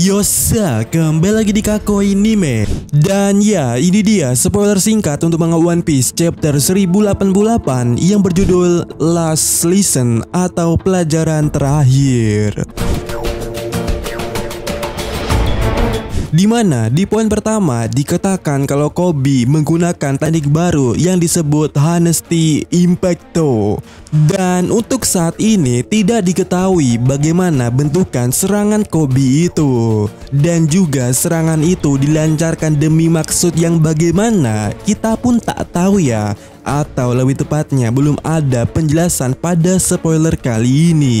Yosa, kembali lagi di Kako Anime. Dan ya, ini dia spoiler singkat untuk manga One Piece chapter 1088 yang berjudul Last Lesson atau pelajaran terakhir. Dimana di poin pertama dikatakan kalau Koby menggunakan teknik baru yang disebut Honesty Impacto. Dan untuk saat ini tidak diketahui bagaimana bentukan serangan Koby itu. Dan juga serangan itu dilancarkan demi maksud yang bagaimana kita pun tak tahu ya. Atau lebih tepatnya belum ada penjelasan pada spoiler kali ini.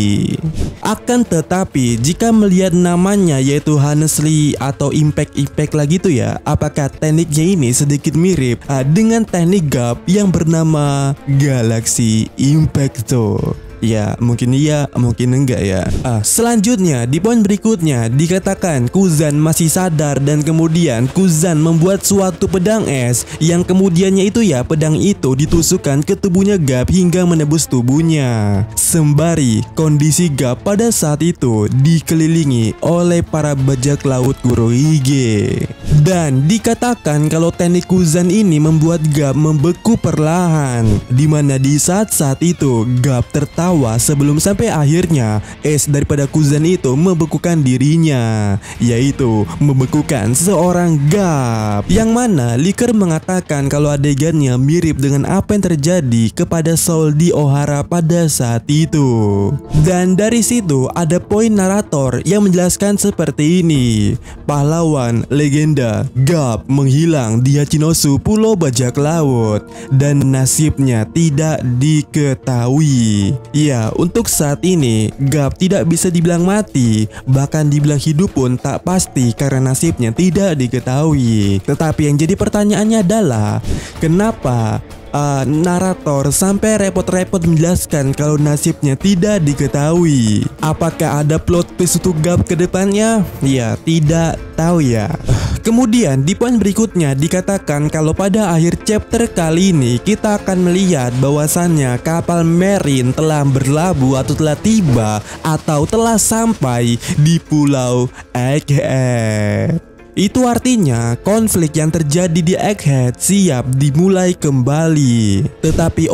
Akan tetapi jika melihat namanya yaitu Honestly atau Impact lagi tuh ya, apakah tekniknya ini sedikit mirip dengan teknik Garp yang bernama Galaxy Impacto? Ya, mungkin iya, mungkin enggak ya. Selanjutnya, di poin berikutnya dikatakan Kuzan masih sadar dan kemudian Kuzan membuat suatu pedang es yang kemudiannya itu ya, pedang itu ditusukkan ke tubuhnya Garp hingga menembus tubuhnya. Sembari kondisi Garp pada saat itu dikelilingi oleh para bajak laut Kurohige. Dan dikatakan kalau teknik Kuzan ini membuat Garp membeku perlahan, dimana di saat-saat itu Garp tertawa sebelum sampai akhirnya es daripada Kuzan itu membekukan dirinya, yaitu membekukan seorang Garp. Yang mana Licker mengatakan kalau adegannya mirip dengan apa yang terjadi kepada Soul di Ohara pada saat itu. Dan dari situ ada poin narator yang menjelaskan seperti ini. Pahlawan legenda Garp menghilang di Hachinosu, pulau bajak laut, dan nasibnya tidak diketahui. Ya, untuk saat ini Garp tidak bisa dibilang mati, bahkan dibilang hidup pun tak pasti karena nasibnya tidak diketahui. Tetapi yang jadi pertanyaannya adalah kenapa narator sampai repot-repot menjelaskan kalau nasibnya tidak diketahui? Apakah ada plot twist untuk Garp ke depannya? Ya, tidak tahu ya. Kemudian di poin berikutnya dikatakan kalau pada akhir chapter kali ini kita akan melihat bahwasannya kapal Marine telah berlabuh atau telah tiba atau telah sampai di Pulau Egghead. Itu artinya konflik yang terjadi di Egghead siap dimulai kembali. Tetapi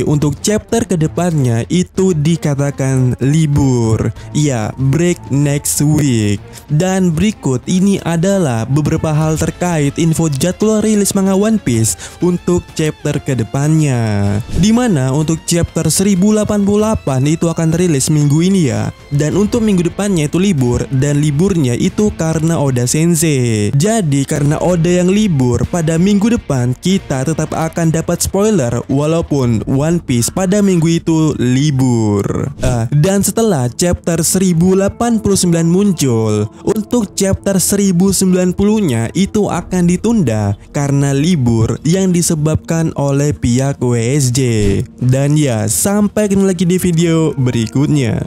untuk chapter kedepannya itu dikatakan libur. Ya, break next week. Dan berikut ini adalah beberapa hal terkait info jadwal rilis manga One Piece untuk chapter kedepannya. Dimana untuk chapter 1088 itu akan rilis minggu ini ya. Dan untuk minggu depannya itu libur, dan liburnya itu karena Oda Sensei. Jadi karena Oda yang libur, pada minggu depan kita tetap akan dapat spoiler walaupun One Piece pada minggu itu libur. Dan setelah chapter 1089 muncul, untuk chapter 1090-nya itu akan ditunda karena libur yang disebabkan oleh pihak WSJ. Dan ya, sampai ketemu lagi di video berikutnya.